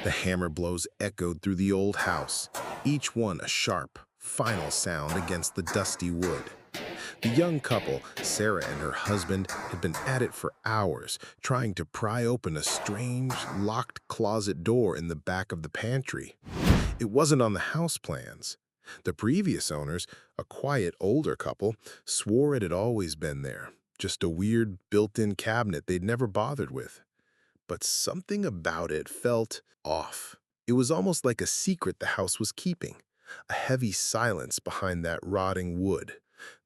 The hammer blows echoed through the old house, each one a sharp, final sound against the dusty wood. The young couple, Sarah and her husband, had been at it for hours, trying to pry open a strange, locked closet door in the back of the pantry. It wasn't on the house plans. The previous owners, a quiet older couple, swore it had always been there, just a weird built-in cabinet they'd never bothered with. But something about it felt off. It was almost like a secret the house was keeping, a heavy silence behind that rotting wood.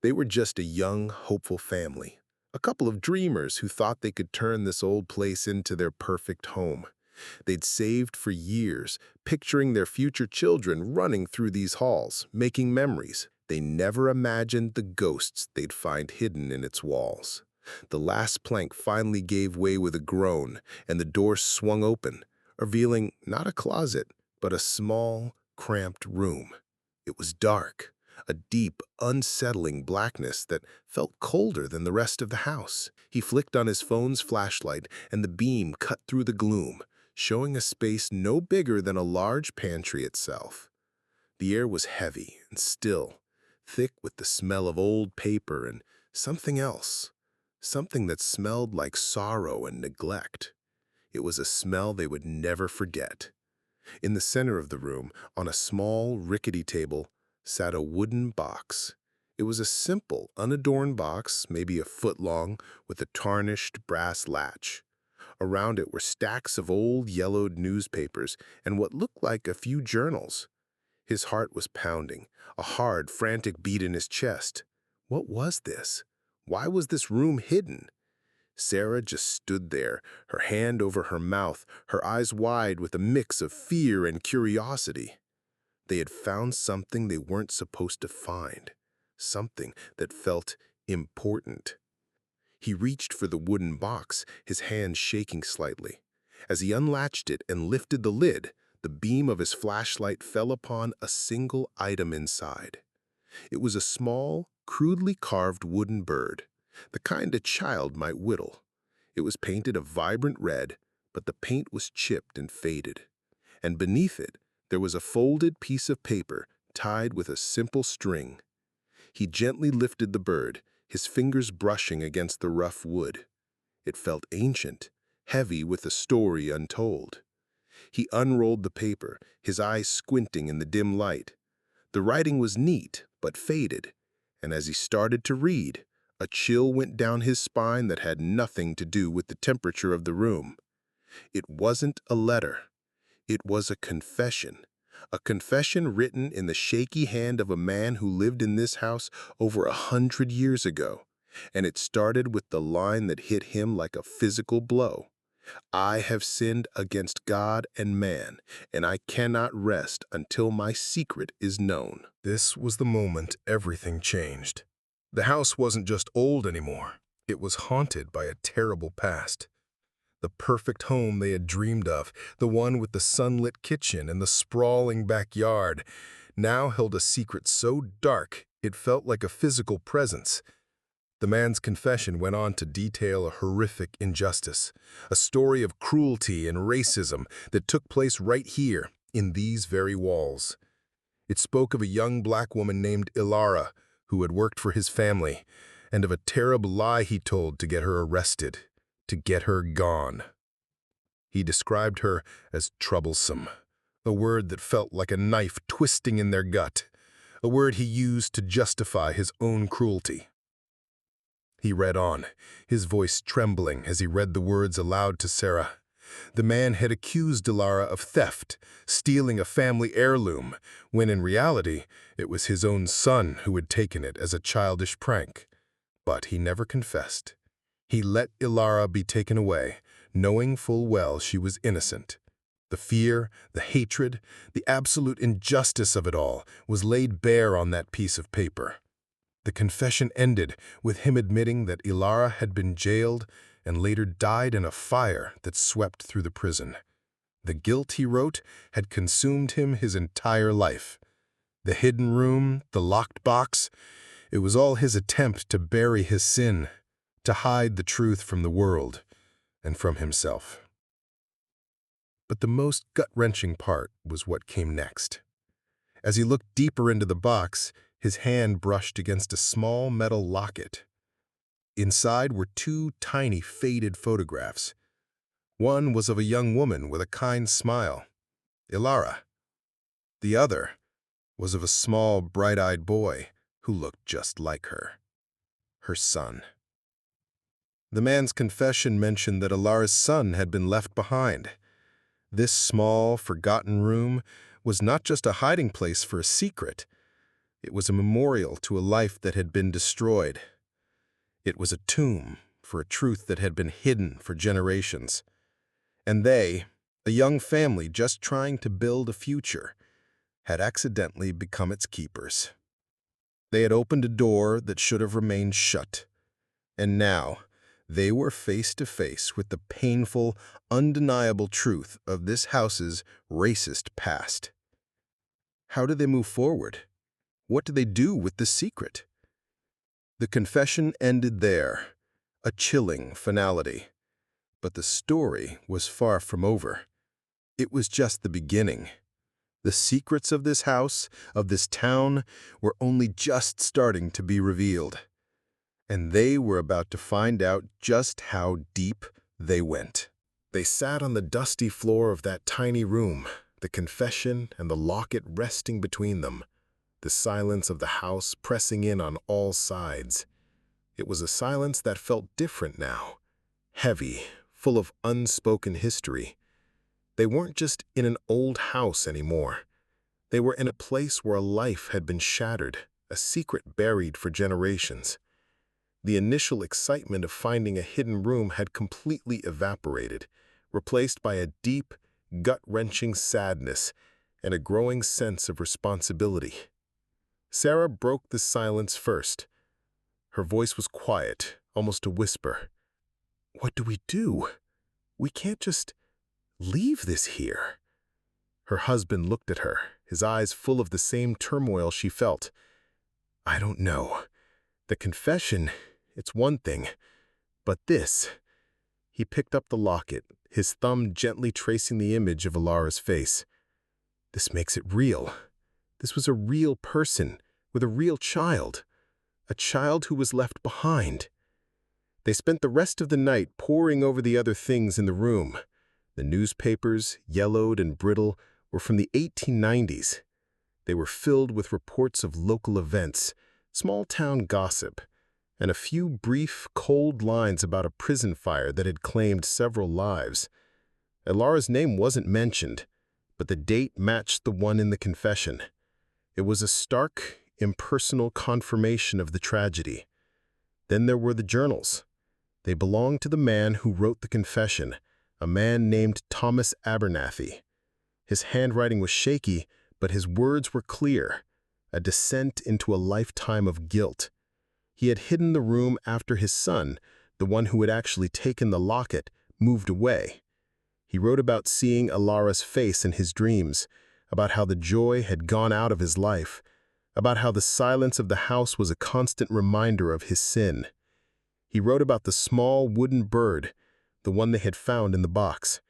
They were just a young, hopeful family, a couple of dreamers who thought they could turn this old place into their perfect home. They'd saved for years, picturing their future children running through these halls, making memories. They never imagined the ghosts they'd find hidden in its walls. The last plank finally gave way with a groan, and the door swung open, revealing not a closet, but a small, cramped room. It was dark, a deep, unsettling blackness that felt colder than the rest of the house. He flicked on his phone's flashlight, and the beam cut through the gloom, showing a space no bigger than a large pantry itself. The air was heavy and still, thick with the smell of old paper and something else. Something that smelled like sorrow and neglect. It was a smell they would never forget. In the center of the room, on a small, rickety table, sat a wooden box. It was a simple, unadorned box, maybe a foot long, with a tarnished brass latch. Around it were stacks of old, yellowed newspapers and what looked like a few journals. His heart was pounding, a hard, frantic beat in his chest. What was this? Why was this room hidden? Sarah just stood there, her hand over her mouth, her eyes wide with a mix of fear and curiosity. They had found something they weren't supposed to find, something that felt important. He reached for the wooden box, his hand shaking slightly. As he unlatched it and lifted the lid, the beam of his flashlight fell upon a single item inside. It was a small, crudely carved wooden bird, the kind a child might whittle. It was painted a vibrant red, but the paint was chipped and faded. And beneath it, there was a folded piece of paper tied with a simple string. He gently lifted the bird, his fingers brushing against the rough wood. It felt ancient, heavy with a story untold. He unrolled the paper, his eyes squinting in the dim light. The writing was neat, but faded, and as he started to read, a chill went down his spine that had nothing to do with the temperature of the room. It wasn't a letter. It was a confession written in the shaky hand of a man who lived in this house over 100 years ago, and it started with the line that hit him like a physical blow. I have sinned against God and man, and I cannot rest until my secret is known. This was the moment everything changed. The house wasn't just old anymore. It was haunted by a terrible past. The perfect home they had dreamed of, the one with the sunlit kitchen and the sprawling backyard, now held a secret so dark it felt like a physical presence. The man's confession went on to detail a horrific injustice, a story of cruelty and racism that took place right here, in these very walls. It spoke of a young black woman named Ilara, who had worked for his family, and of a terrible lie he told to get her arrested, to get her gone. He described her as troublesome, a word that felt like a knife twisting in their gut, a word he used to justify his own cruelty. He read on, his voice trembling as he read the words aloud to Sarah. The man had accused Dilara of theft, stealing a family heirloom, when in reality it was his own son who had taken it as a childish prank. But he never confessed. He let Ilara be taken away, knowing full well she was innocent. The fear, the hatred, the absolute injustice of it all was laid bare on that piece of paper. The confession ended with him admitting that Ilara had been jailed and later died in a fire that swept through the prison. The guilt, he wrote, had consumed him his entire life. The hidden room, the locked box, it was all his attempt to bury his sin, to hide the truth from the world and from himself. But the most gut-wrenching part was what came next. As he looked deeper into the box, his hand brushed against a small metal locket. Inside were two tiny, faded photographs. One was of a young woman with a kind smile, Ilara. The other was of a small, bright-eyed boy who looked just like her son. The man's confession mentioned that Ilara's son had been left behind. This small, forgotten room was not just a hiding place for a secret. It was a memorial to a life that had been destroyed. It was a tomb for a truth that had been hidden for generations. And they, a young family just trying to build a future, had accidentally become its keepers. They had opened a door that should have remained shut. And now, they were face to face with the painful, undeniable truth of this house's racist past. How did they move forward? What did they do with the secret? The confession ended there, a chilling finality. But the story was far from over. It was just the beginning. The secrets of this house, of this town, were only just starting to be revealed. And they were about to find out just how deep they went. They sat on the dusty floor of that tiny room, the confession and the locket resting between them, the silence of the house pressing in on all sides. It was a silence that felt different now, heavy, full of unspoken history. They weren't just in an old house anymore. They were in a place where a life had been shattered, a secret buried for generations. The initial excitement of finding a hidden room had completely evaporated, replaced by a deep, gut-wrenching sadness and a growing sense of responsibility. Sarah broke the silence first. Her voice was quiet, almost a whisper. "What do we do? We can't just leave this here." Her husband looked at her, his eyes full of the same turmoil she felt. "I don't know. The confession, it's one thing, but this..." He picked up the locket, his thumb gently tracing the image of Ilara's face. "This makes it real. This was a real person, with a real child. A child who was left behind." They spent the rest of the night poring over the other things in the room. The newspapers, yellowed and brittle, were from the 1890s. They were filled with reports of local events, small-town gossip, and a few brief, cold lines about a prison fire that had claimed several lives. Ilara's name wasn't mentioned, but the date matched the one in the confession. It was a stark, impersonal confirmation of the tragedy. Then there were the journals. They belonged to the man who wrote the confession, a man named Thomas Abernathy. His handwriting was shaky, but his words were clear, a descent into a lifetime of guilt. He had hidden the room after his son, the one who had actually taken the locket, moved away. He wrote about seeing Ilara's face in his dreams, about how the joy had gone out of his life, about how the silence of the house was a constant reminder of his sin. He wrote about the small wooden bird, the one they had found in the box.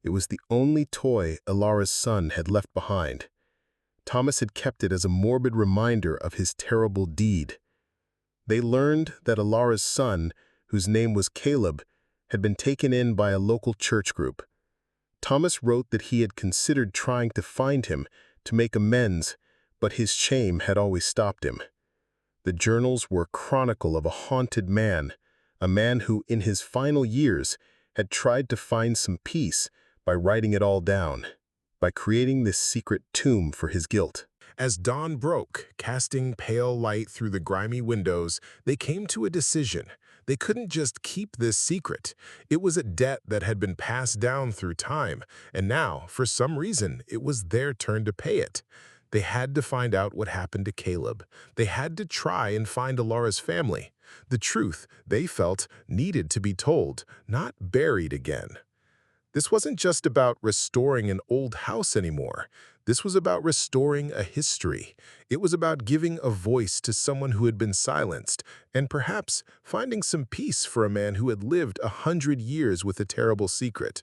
It was the only toy Ilara's son had left behind. Thomas had kept it as a morbid reminder of his terrible deed. They learned that Ilara's son, whose name was Caleb, had been taken in by a local church group. Thomas wrote that he had considered trying to find him, to make amends, but his shame had always stopped him. The journals were a chronicle of a haunted man, a man who, in his final years, had tried to find some peace by writing it all down, by creating this secret tomb for his guilt. As dawn broke, casting pale light through the grimy windows, they came to a decision. They couldn't just keep this secret. It was a debt that had been passed down through time, and now, for some reason, it was their turn to pay it. They had to find out what happened to Caleb. They had to try and find Ilara's family. The truth, they felt, needed to be told, not buried again. This wasn't just about restoring an old house anymore. This was about restoring a history. It was about giving a voice to someone who had been silenced, and perhaps finding some peace for a man who had lived 100 years with a terrible secret.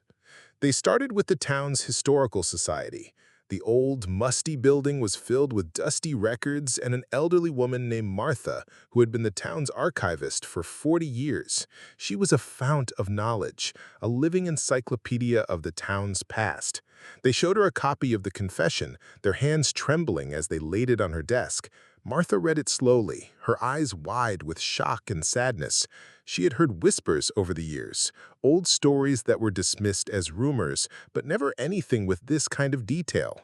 They started with the town's historical society. The old, musty building was filled with dusty records and an elderly woman named Martha, who had been the town's archivist for 40 years. She was a fount of knowledge, a living encyclopedia of the town's past. They showed her a copy of the confession, their hands trembling as they laid it on her desk. Martha read it slowly, her eyes wide with shock and sadness. She had heard whispers over the years, old stories that were dismissed as rumors, but never anything with this kind of detail.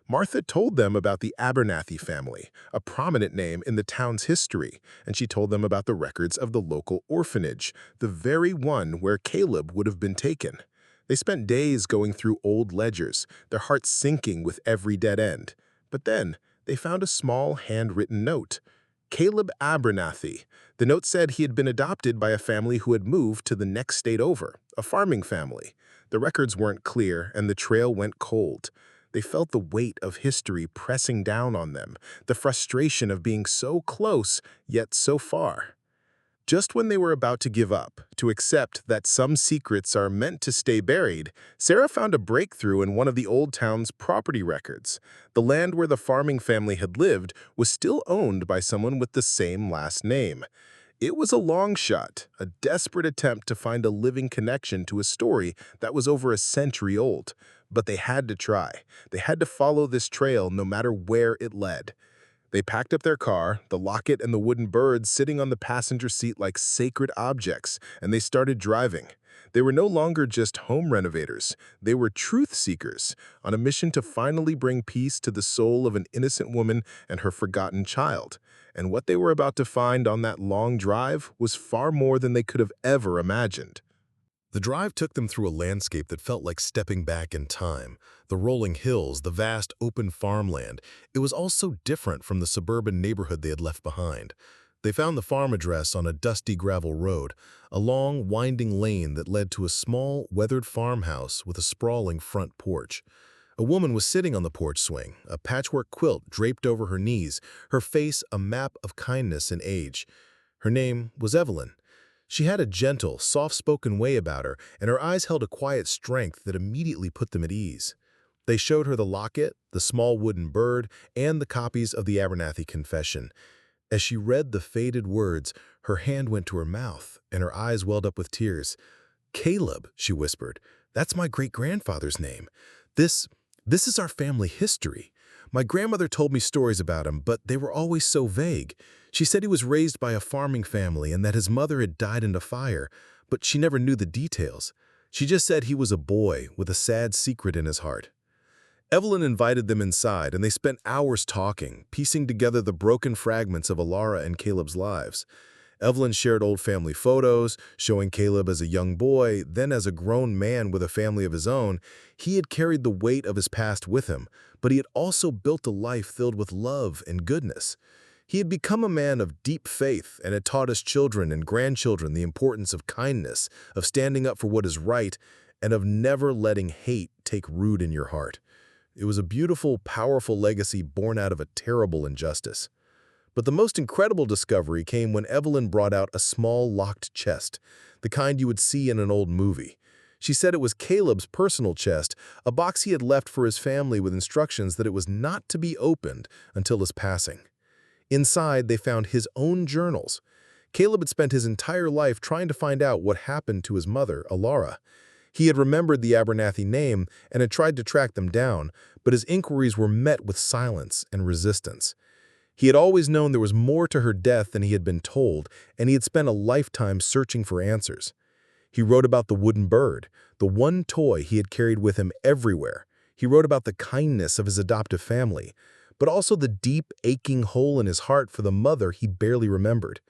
Martha told them about the Abernathy family, a prominent name in the town's history, and she told them about the records of the local orphanage, the very one where Caleb would have been taken. They spent days going through old ledgers, their hearts sinking with every dead end. But then, they found a small handwritten note. Caleb Abernathy. The note said he had been adopted by a family who had moved to the next state over, a farming family. The records weren't clear, and the trail went cold. They felt the weight of history pressing down on them, the frustration of being so close, yet so far. Just when they were about to give up, to accept that some secrets are meant to stay buried, Sarah found a breakthrough in one of the old town's property records. The land where the farming family had lived was still owned by someone with the same last name. It was a long shot, a desperate attempt to find a living connection to a story that was over a century old. But they had to try. They had to follow this trail no matter where it led. They packed up their car, the locket and the wooden bird sitting on the passenger seat like sacred objects, and they started driving. They were no longer just home renovators. They were truth seekers, on a mission to finally bring peace to the soul of an innocent woman and her forgotten child. And what they were about to find on that long drive was far more than they could have ever imagined. The drive took them through a landscape that felt like stepping back in time. The rolling hills, the vast open farmland. It was all so different from the suburban neighborhood they had left behind. They found the farm address on a dusty gravel road, a long, winding lane that led to a small, weathered farmhouse with a sprawling front porch. A woman was sitting on the porch swing, a patchwork quilt draped over her knees, her face a map of kindness and age. Her name was Evelyn. She had a gentle, soft-spoken way about her, and her eyes held a quiet strength that immediately put them at ease. They showed her the locket, the small wooden bird, and the copies of the Abernathy Confession. As she read the faded words, her hand went to her mouth, and her eyes welled up with tears. "Caleb," she whispered, "that's my great-grandfather's name. This is our family history. My grandmother told me stories about him, but they were always so vague. She said he was raised by a farming family and that his mother had died in a fire, but she never knew the details. She just said he was a boy with a sad secret in his heart." Evelyn invited them inside, and they spent hours talking, piecing together the broken fragments of Alara and Caleb's lives. Evelyn shared old family photos, showing Caleb as a young boy, then as a grown man with a family of his own. He had carried the weight of his past with him, but he had also built a life filled with love and goodness. He had become a man of deep faith and had taught his children and grandchildren the importance of kindness, of standing up for what is right, and of never letting hate take root in your heart. It was a beautiful, powerful legacy born out of a terrible injustice. But the most incredible discovery came when Evelyn brought out a small locked chest, the kind you would see in an old movie. She said it was Caleb's personal chest, a box he had left for his family with instructions that it was not to be opened until his passing. Inside, they found his own journals. Caleb had spent his entire life trying to find out what happened to his mother, Alara. He had remembered the Abernathy name and had tried to track them down, but his inquiries were met with silence and resistance. He had always known there was more to her death than he had been told, and he had spent a lifetime searching for answers. He wrote about the wooden bird, the one toy he had carried with him everywhere. He wrote about the kindness of his adoptive family, but also the deep, aching hole in his heart for the mother he barely remembered.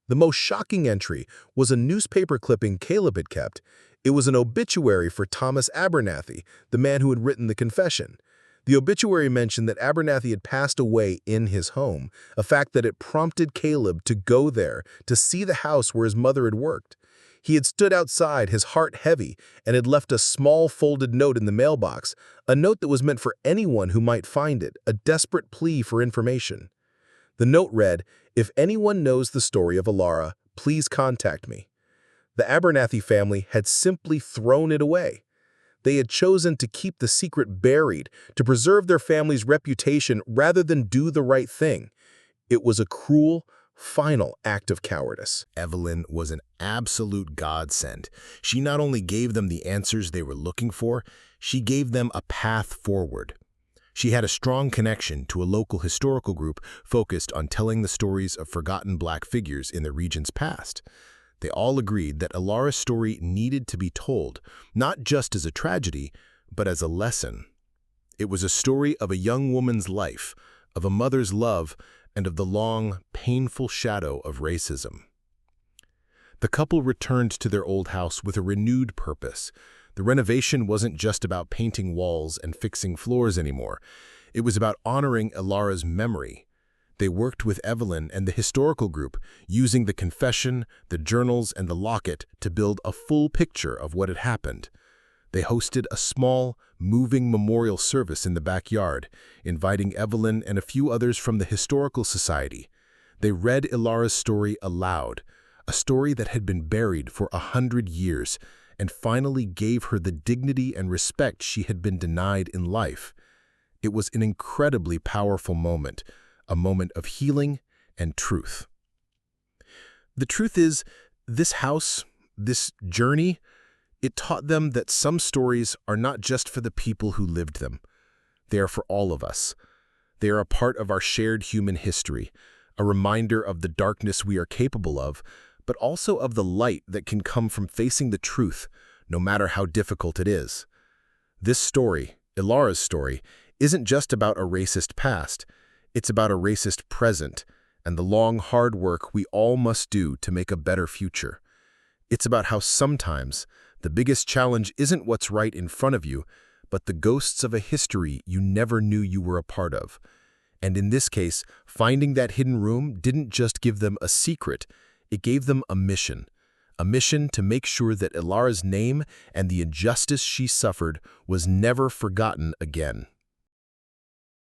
The most shocking entry was a newspaper clipping Caleb had kept. It was an obituary for Thomas Abernathy, the man who had written the confession. The obituary mentioned that Abernathy had passed away in his home, a fact that it prompted Caleb to go there to see the house where his mother had worked. He had stood outside, his heart heavy, and had left a small folded note in the mailbox, a note that was meant for anyone who might find it, a desperate plea for information. The note read, "If anyone knows the story of Alara, please contact me." The Abernathy family had simply thrown it away. They had chosen to keep the secret buried, to preserve their family's reputation rather than do the right thing. It was a cruel, final act of cowardice. Evelyn was an absolute godsend. She not only gave them the answers they were looking for, she gave them a path forward. She had a strong connection to a local historical group focused on telling the stories of forgotten Black figures in the region's past. They all agreed that Ilara's story needed to be told, not just as a tragedy, but as a lesson. It was a story of a young woman's life, of a mother's love, and of the long, painful shadow of racism. The couple returned to their old house with a renewed purpose. The renovation wasn't just about painting walls and fixing floors anymore. It was about honoring Ilara's memory. They worked with Evelyn and the historical group, using the confession, the journals, and the locket to build a full picture of what had happened. They hosted a small, moving memorial service in the backyard, inviting Evelyn and a few others from the Historical Society. They read Ilara's story aloud, a story that had been buried for 100 years, and finally gave her the dignity and respect she had been denied in life. It was an incredibly powerful moment, a moment of healing and truth. The truth is, this house, this journey, it taught them that some stories are not just for the people who lived them. They are for all of us. They are a part of our shared human history, a reminder of the darkness we are capable of, but also of the light that can come from facing the truth, no matter how difficult it is. This story, Ilara's story, isn't just about a racist past. It's about a racist present and the long, hard work we all must do to make a better future. It's about how sometimes the biggest challenge isn't what's right in front of you, but the ghosts of a history you never knew you were a part of. And in this case, finding that hidden room didn't just give them a secret, it gave them a mission to make sure that Ilara's name and the injustice she suffered was never forgotten again.